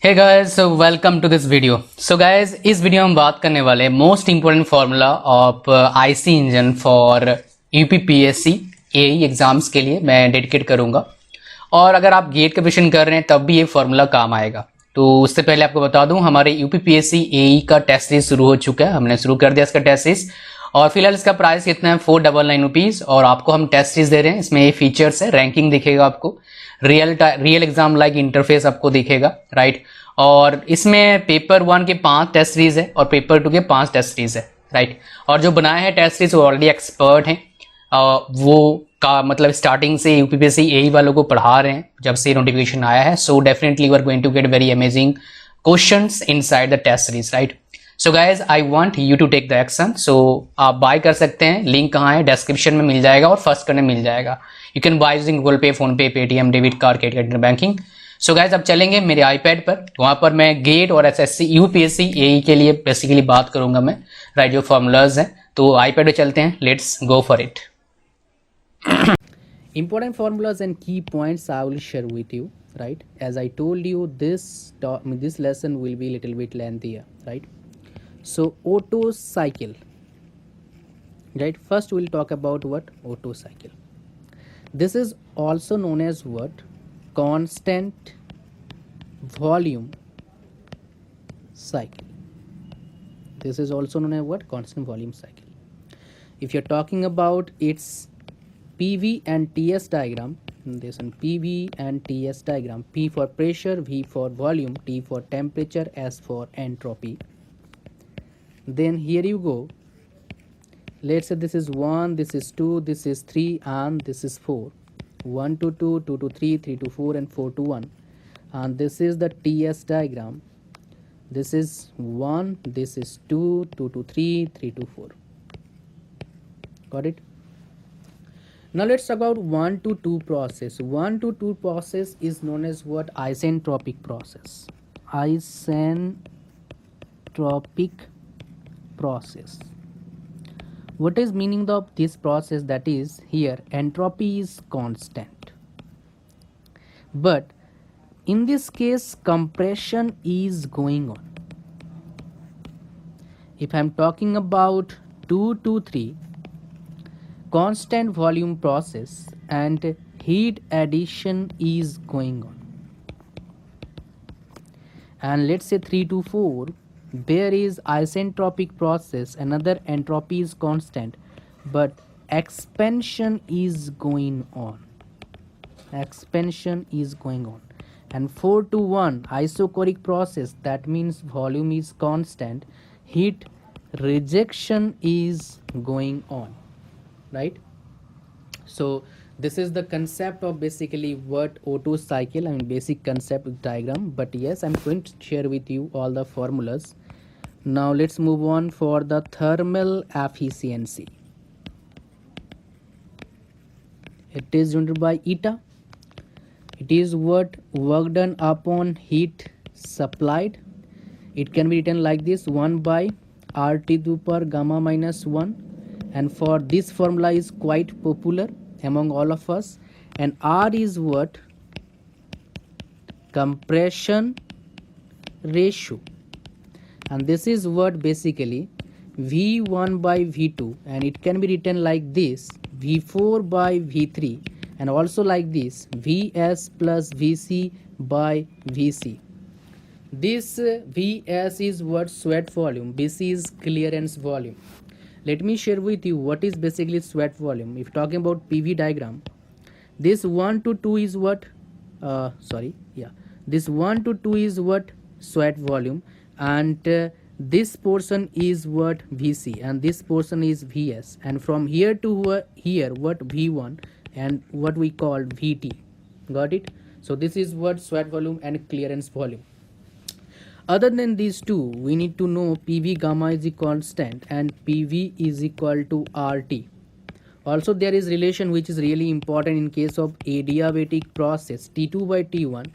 Hey guys, so welcome to this video. So guys, इस video में हम बात करने वाले हैं most important formula of IC engine for UPPSC AE exams के लिए मैं डेडिकेट करूंगा। और अगर आप गेट का प्रिपरेशन कर रहे हैं तब भी ये फार्मूला काम आएगा। तो उससे पहले आपको बता दूं, हमारे यूपीपीएससी एई का टेस्ट सीरीज शुरू हो चुका है। हमने शुरू कर दिया इसका टेस्ट सीरीज और फिलहाल इसका प्राइस कितना है 499 रुपीज। और आपको हम टेस्ट सीरीज दे रहे हैं। इसमें ये फीचर्स है, रैंकिंग दिखेगा आपको, रियल एग्जाम लाइक इंटरफेस आपको दिखेगा, राइट। और इसमें पेपर 1 के 5 टेस्ट सीरीज है और पेपर 2 के 5 टेस्ट सीरीज है, राइट। और जो बनाए हैं टेस्ट सीरीज वो ऑलरेडी एक्सपर्ट हैं। वो का मतलब स्टार्टिंग से यूपीपीएससी एई वालों को पढ़ा रहे हैं जब से नोटिफिकेशन आया है। So definitely you are going to get very amazing questions inside the test series, right. So guys, I want you to take the action. So आप बाय कर सकते हैं, लिंक कहाँ है, डिस्क्रिप्शन में मिल जाएगा और फर्स्ट करने मिल जाएगा। You can by using Google पे, फोन पे, Paytm, debit card, credit card, banking. So guys, अब चलेंगे मेरे आईपैड पर। वहां पर मैं गेट और एसएससी यूपीएससी एई के लिए बेसिकली बात करूंगा मैं, राइट, जो फॉर्मूलाज हैं। तो आईपैड पे चलते हैं, let's go for it. Important formulas and key points I will share with you, right. As I told you, this lesson will be little bit lengthier, right. So Otto cycle, right. First we'll talk about what Otto cycle. This is also known as what constant volume cycle. This is also known as what constant volume cycle. If you're talking about its PV and TS diagram, this one PV and TS diagram, P for pressure, V for volume, T for temperature, S for entropy. Then here you go, let's say this is 1, this is 2, this is 3 and this is 4. 1 to 2, 2 to 3, 3 to 4 and 4 to 1. And this is the TS diagram. This is 1, this is 2, 2 to 3, 3 to 4. Got it? Now let's talk about 1 to 2 process. 1 to 2 process is known as what? Isentropic process. Isentropic process. What is meaning of this process? That is, here entropy is constant, but in this case compression is going on. If I'm talking about 2 to 3, constant volume process and heat addition is going on. And let's say 3 to 4, there is isentropic process, another entropy is constant, but expansion is going on. Expansion is going on. And 4 to 1, isochoric process, that means volume is constant, heat rejection is going on, right. So this is the concept of basically what Otto cycle, I mean basic concept diagram. But yes, I'm going to share with you all the formulas. Now let's move on for the thermal efficiency. It is denoted by eta. It is what work done upon heat supplied. It can be written like this: 1 by RT to the power gamma minus 1. And for this formula is quite popular among all of us. And R is what? Compression ratio. And this is what basically V1 by V2, and it can be written like this: V4 by V3, and also like this: Vs plus Vc by Vc. This Vs is what? Sweat volume. Vc is clearance volume. Let me share with you what is basically sweat volume. If talking about PV diagram, this 1 to 2 is what? This 1 to 2 is what? Sweat volume, and this portion is what? Vc, and this portion is Vs, and from here to here what? V1, and what we call Vt. Got it? So this is what? Sweat volume and clearance volume. Other than these two, we need to know PV gamma is a constant and PV is equal to RT. Also there is relation which is really important in case of adiabatic process: T2 by T1,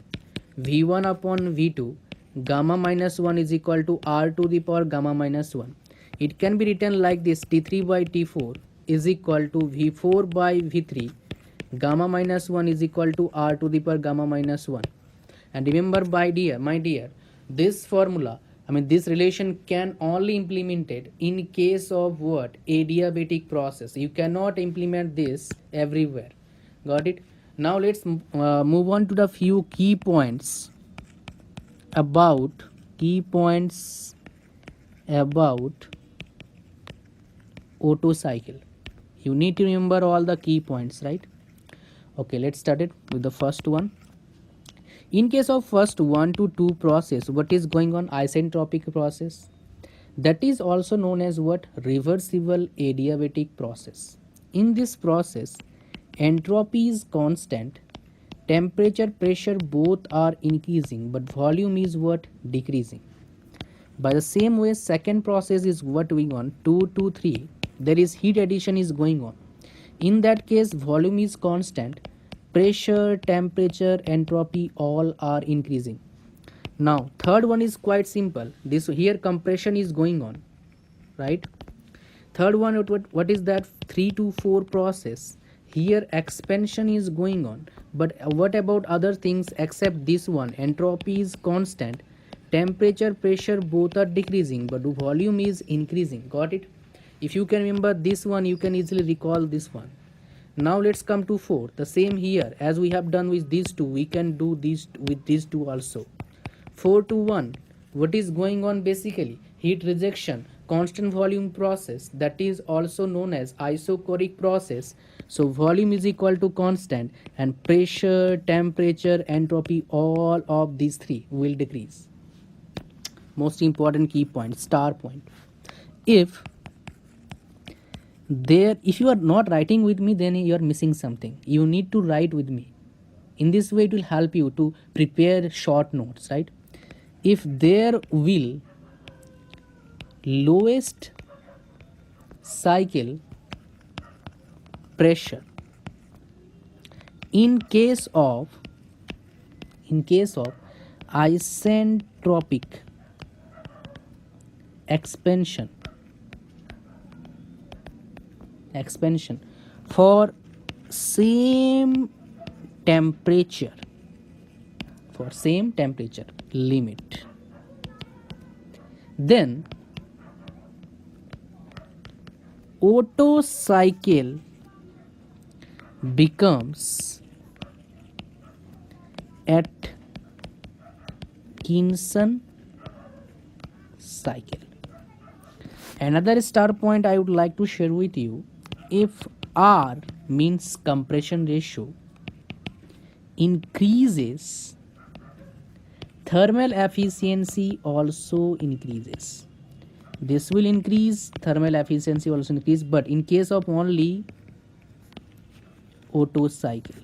V1 upon V2, gamma minus 1 is equal to R to the power gamma minus 1. It can be written like this: T3 by T4 is equal to V4 by V3, gamma minus 1 is equal to R to the power gamma minus 1. And remember, my dear, this formula, I mean this relation can only implemented in case of what? Adiabatic process. You cannot implement this everywhere. Got it? Now let's move on to the few key points about Otto cycle. You need to remember all the key points, right? Okay, let's start it with the first one. In case of first 1 to 2 process, what is going on? Isentropic process. That is also known as what? Reversible adiabatic process. In this process, entropy is constant, temperature, pressure both are increasing, but volume is what? Decreasing. By the same way, second process is what going on? 2 to 3. There is heat addition is going on. In that case, volume is constant, pressure, temperature, entropy all are increasing. Now third one is quite simple. This here compression is going on, right? Third one, what is that? 3 to 4 process. Here expansion is going on, but what about other things except this one? Entropy is constant, temperature, pressure both are decreasing, but volume is increasing. Got it? If you can remember this one, you can easily recall this one. Now let's come to 4. The same here, as we have done with these two, we can do these with these two also. 4 to 1, what is going on? Basically heat rejection, constant volume process, that is also known as isochoric process. So volume is equal to constant, and pressure, temperature, entropy, all of these three will decrease. Most important key point, star point. If you are not writing with me, then you are missing something. You need to write with me. In this way it will help you to prepare short notes, right? If there will lowest cycle pressure in case of isentropic expansion for same temperature limit, then Otto cycle becomes Atkinson cycle. Another star point I would like to share with you, if R means compression ratio increases, thermal efficiency also increases. This will increase, thermal efficiency also increase, but in case of only Otto cycle.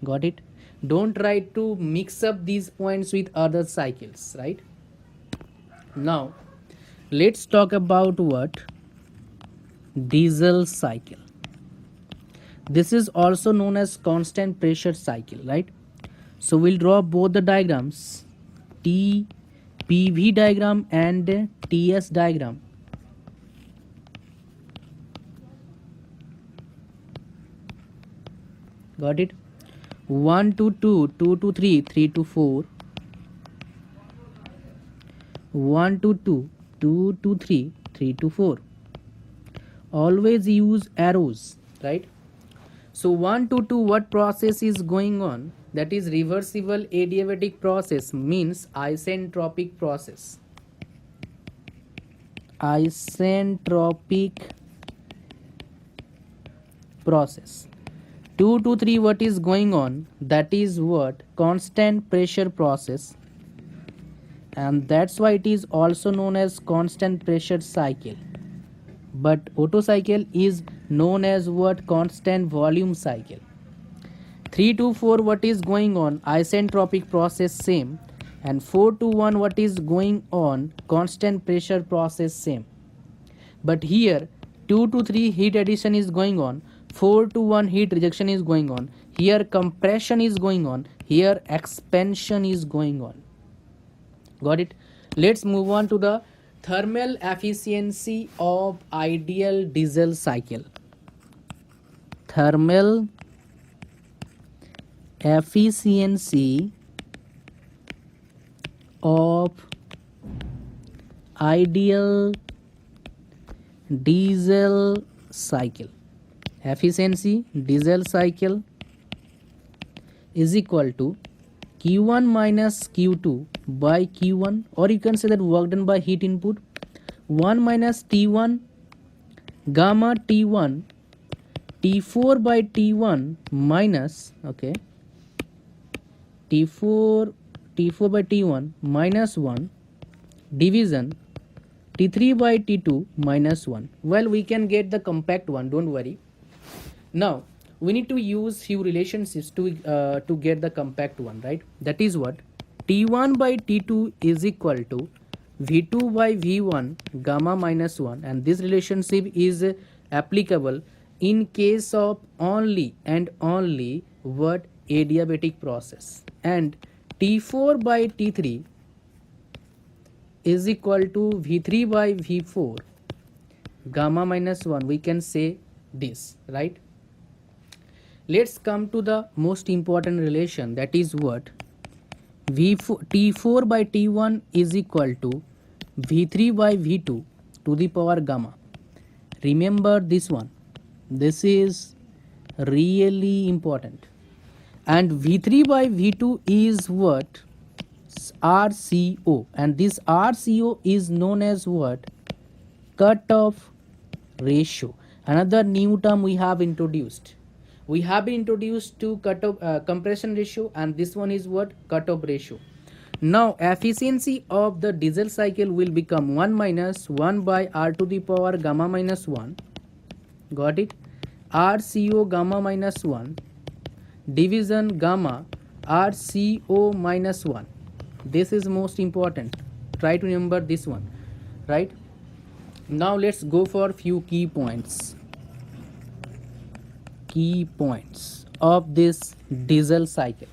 Got it? Don't try to mix up these points with other cycles, right? Now let's talk about what? Diesel cycle. This is also known as constant pressure cycle, right? So we'll draw both the diagrams, PV diagram and TS diagram. Got it? 1 to 2, 2 to 3, 3 to 4, 1 to 2, 2 to 3, 3 to 4. Always use arrows, right? So 1 to 2, what process is going on? That is reversible adiabatic process, means isentropic process. Isentropic process. 2 to 3, what is going on? That is what? Constant pressure process, and that's why it is also known as constant pressure cycle. But Otto cycle is known as what? Constant volume cycle. 3 to 4, what is going on? Isentropic process, same. And 4 to 1, what is going on? Constant pressure process, same. But here 2 to 3 heat addition is going on, 4 to 1 heat rejection is going on, here compression is going on, here expansion is going on. Got it? Let's move on to the thermal efficiency of ideal diesel cycle. Thermal efficiency of ideal diesel cycle. Efficiency diesel cycle is equal to Q1 minus Q2 by Q1, or you can say that work done by heat input 1 minus T1 gamma T1 T4 by T1 minus, okay, T4 by T1 minus 1 division T3 by T2 minus 1. Well, we can get the compact one, don't worry. Now we need to use few relationships to get the compact one, right? That is what T1 by T2 is equal to V2 by V1 gamma minus 1, and this relationship is applicable in case of only and only what adiabatic process, and T4 by T3 is equal to V3 by V4 gamma minus 1. We can say this, right? Let's come to the most important relation, that is what T4 by T1 is equal to V3 by V2 to the power gamma. Remember this one, this is really important. And V3 by V2 is what? RCO, and this RCO is known as what? Cutoff ratio. Another new term we have introduced. We have been introduced to cutoff compression ratio, and this one is what? Cutoff ratio. Now efficiency of the diesel cycle will become 1 minus 1 by R to the power gamma minus 1. Got it? RCO gamma minus 1 division gamma RCO minus 1. This is most important. Try to remember this one, right? Now let's go for few key points. Key points of this diesel cycle.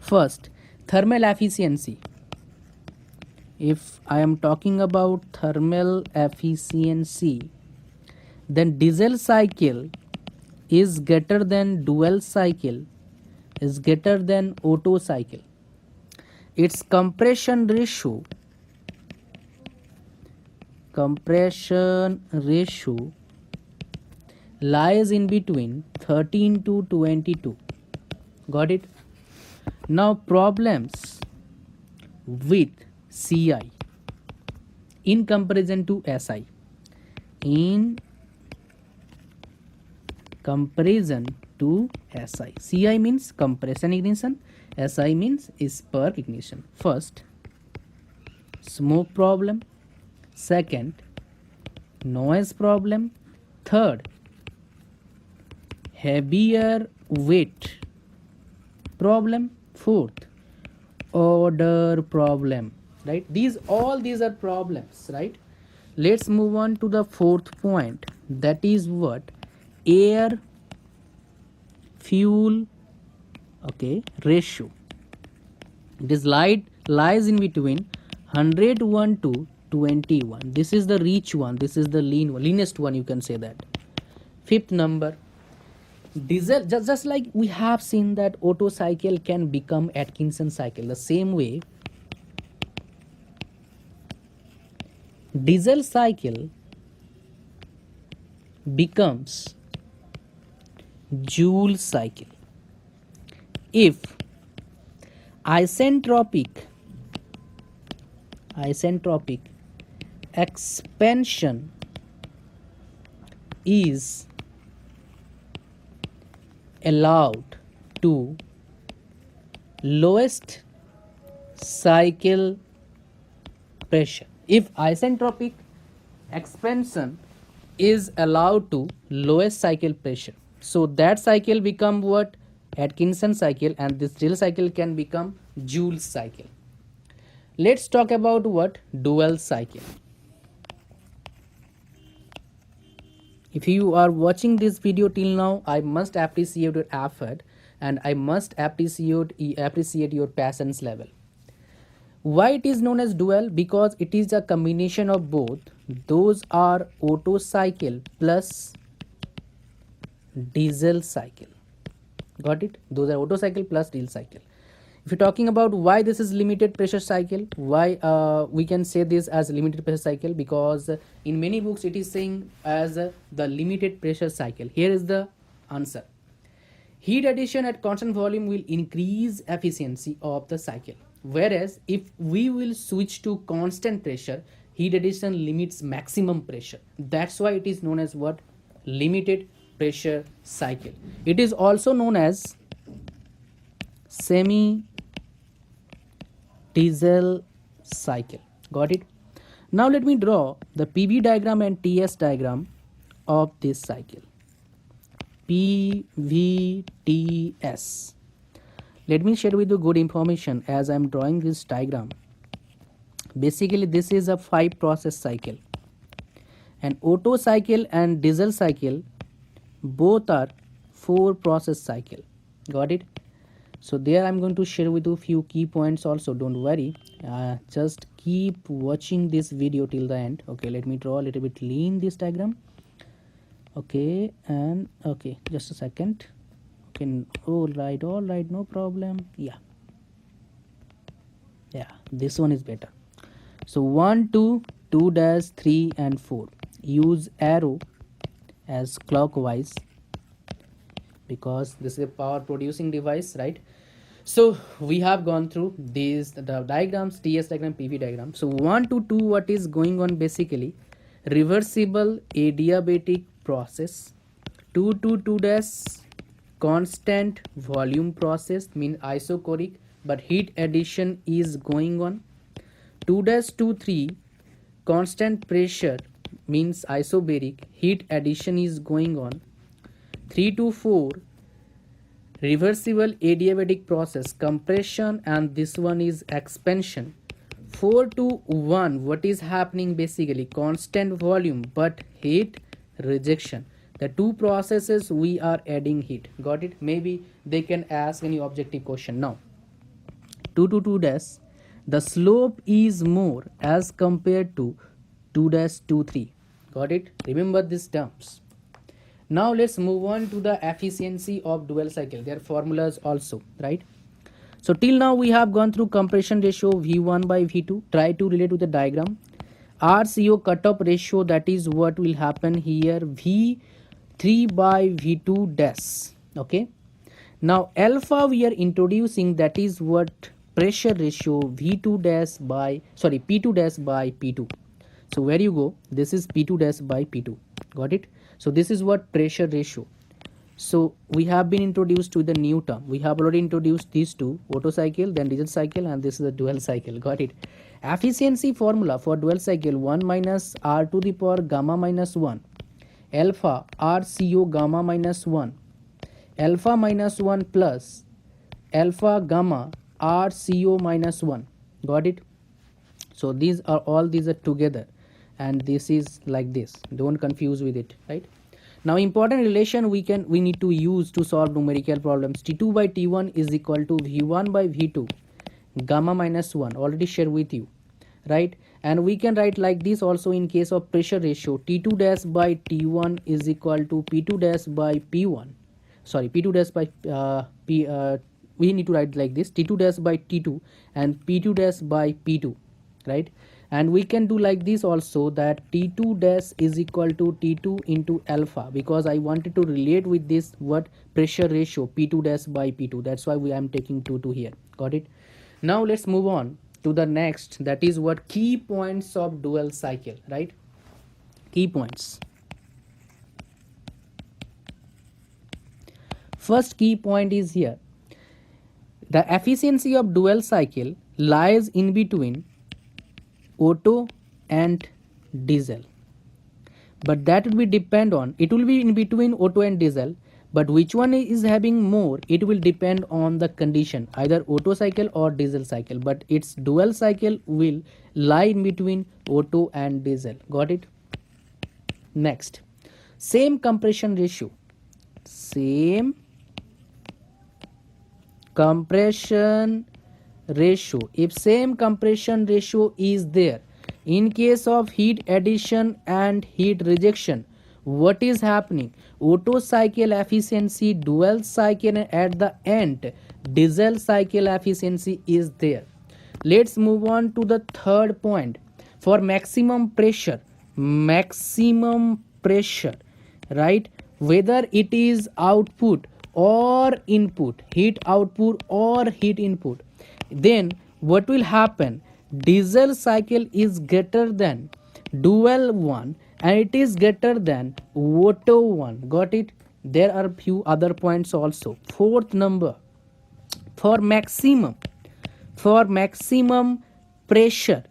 First, thermal efficiency. If I am talking about thermal efficiency, then diesel cycle is greater than dual cycle, is greater than Otto cycle. Its compression ratio lies in between 13 to 22. Got it? Now problems with CI in comparison to SI. In comparison to SI. CI means compression ignition, SI means spark ignition. First, smoke problem. Second, noise problem. Third, heavier weight problem. Fourth, odor problem, right? These are problems, right? Let's move on to the fourth point, that is what? Air fuel, okay, ratio. It is lies in between 101 to 21. This is the rich one, this is the leanest one, you can say that. Fifth number, diesel, just like we have seen that Otto cycle can become Atkinson cycle, the same way diesel cycle becomes Joule cycle if isentropic expansion is allowed to lowest cycle pressure. If isentropic expansion is allowed to lowest cycle pressure, so that cycle become what? Atkinson cycle, and this Joule cycle can become Joule cycle. Let's talk about what? Dual cycle. If you are watching this video till now, I must appreciate your effort, and I must appreciate your patience level. Why it is known as dual? Because it is a combination of both. Those are Otto cycle plus diesel cycle. Got it? Those are Otto cycle plus diesel cycle. if you're talking about why this is limited pressure cycle, why we can say this as limited pressure cycle, because in many books it is saying as the limited pressure cycle. Here is the answer. Heat addition at constant volume will increase efficiency of the cycle, whereas if we will switch to constant pressure, heat addition limits maximum pressure. That's why it is known as what? Limited pressure cycle. It is also known as semi diesel cycle. Got it? Now let me draw the PV diagram and TS diagram of this cycle. PVTS. Let me share with you good information as I am drawing this diagram. Basically, this is a 5 process cycle, and Otto cycle and diesel cycle both are 4 process cycle. Got it? So there I'm going to share with you few key points also. Don't worry, just keep watching this video till the end. Okay, let me draw a little bit lean this diagram. Okay, and okay, just a second. Okay, all right, no problem. Yeah, this one is better. So 1 2 2 dash 3 and 4, use arrow as clockwise because this is a power producing device, right? So we have gone through these the diagrams, TS diagram, PV diagram. So 1 to 2, what is going on? Basically reversible adiabatic process. 2 to 2 dash constant volume process, mean isochoric, but heat addition is going on. 2 dash 2 3 constant pressure means isobaric, heat addition is going on. 3 to 4 reversible adiabatic process, compression, and this one is expansion. 4 to 1, what is happening? Basically constant volume but heat rejection. The two processes we are adding heat. Got it? Maybe they can ask any objective question. Now 2 to 2 dash, the slope is more as compared to 2 dash 2 3. Got it? Remember these terms. Now let's move on to the efficiency of dual cycle, their formulas also, right? So till now we have gone through compression ratio V1 by V2. Try to relate to the diagram. RCO cutoff ratio, that is what will happen here, V3 by V2 dash. Okay, now alpha we are introducing, that is what? Pressure ratio V2 dash by P2 dash by P2. So where you go, this is P2 dash by P2. Got it? So this is what? Pressure ratio. So we have been introduced to the new term. We have already introduced these two, Otto cycle, then diesel cycle, and this is the dual cycle. Got it? Efficiency formula for dual cycle: 1 minus R to the power gamma minus 1, alpha RCO gamma minus 1, alpha minus 1 plus alpha gamma RCO minus 1. Got it? So these are together, and this is like this. Don't confuse with it, right? Now important relation we need to use to solve numerical problems. T2 by T1 is equal to V1 by V2 gamma minus 1. Already shared with you, right? And we can write like this also in case of pressure ratio: T2 dash by T1 is equal to P2 dash by P1. P2 dash by we need to write like this: T2 dash by T2 and P2 dash by P2, right? And we can do like this also, that T2 dash is equal to T2 into alpha, because I wanted to relate with this what? Pressure ratio P2 dash by P2. That's why I am taking 2 to here. Got it? Now let's move on to the next, that is what? Key points of dual cycle, right? Key points. First key point is here: the efficiency of dual cycle lies in between Otto and diesel, but that will be depend on, it will be in between Otto and diesel, but which one is having more, it will depend on the condition, either Otto cycle or diesel cycle, but its dual cycle will lie in between Otto and diesel. Got it? Next, same compression ratio. Same compression ratio. If same compression ratio is there, in case of heat addition and heat rejection, what is happening? Otto cycle efficiency, dual cycle, at the end diesel cycle efficiency is there. Let's move on to the third point. For maximum pressure, right, whether it is output or input, heat output or heat input, then what will happen? Diesel cycle is greater than dual one and it is greater than Otto one. Got it? There are few other points also. Fourth number, for maximum pressure,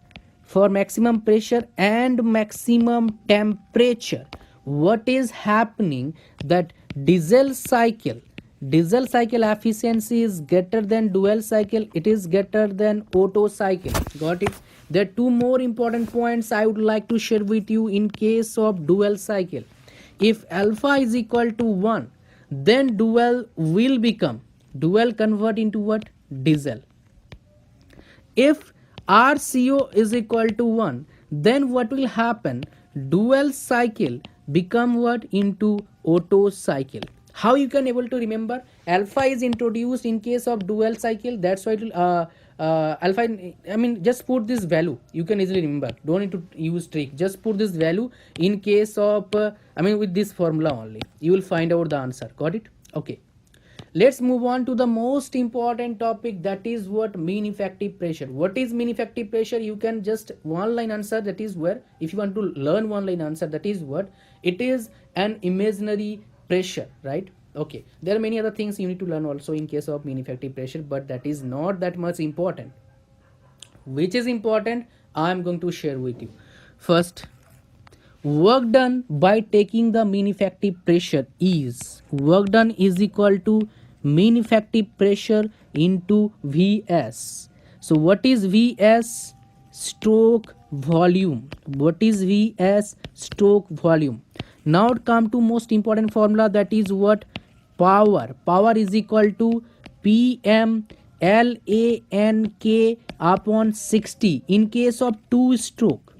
and maximum temperature, what is happening? That diesel cycle efficiency is greater than dual cycle, it is greater than Otto cycle. Got it? There are two more important points I would like to share with you. In case of dual cycle, if alpha is equal to 1, then dual convert into what? Diesel. If RCO is equal to 1, then what will happen? Dual cycle become what? Into Otto cycle. How you can able to remember? Alpha is introduced in case of dual cycle, that's why it will alpha, I mean, just put this value, you can easily remember, don't need to use trick, just put this value in case of with this formula only you will find out the answer. Got it? Okay, let's move on to the most important topic, that is what? Mean effective pressure. What is mean effective pressure? You can just one line answer, that is where, if you want to learn one line answer, that is what? It is an imaginary pressure, right? Okay, there are many other things you need to learn also in case of mean effective pressure, but that is not that much important. Which is important, I am going to share with you. First, work done by taking the mean effective pressure is, work done is equal to mean effective pressure into Vs. So what is Vs? Stroke volume. What is Vs? Stroke volume. Now come to most important formula, that is what? Power. Power is equal to PM LANK upon 60 in case of 2 stroke.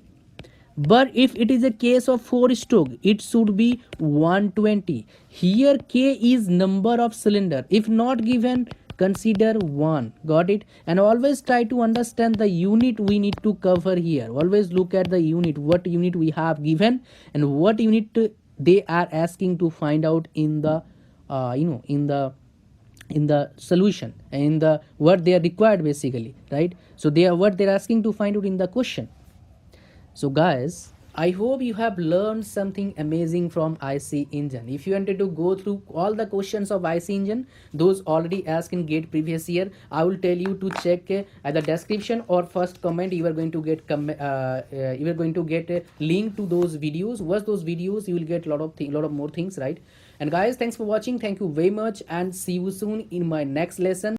But if it is a case of 4 stroke, it should be 120. Here K is number of cylinder. If not given, consider 1. Got it? And always try to understand the unit we need to cover here. Always look at the unit, what unit we have given and what unit they are asking to find out in the in the solution, in the what they are required basically, right? So they are what they're asking to find out in the question. So guys, I hope you have learned something amazing from IC engine. If you wanted to go through all the questions of IC engine, those already asked in GATE previous year, I will tell you to check at the description or first comment. You are going to get a link to those videos. Watch those videos, you will get lot of more things, right? And guys, thanks for watching. Thank you very much and see you soon in my next lesson.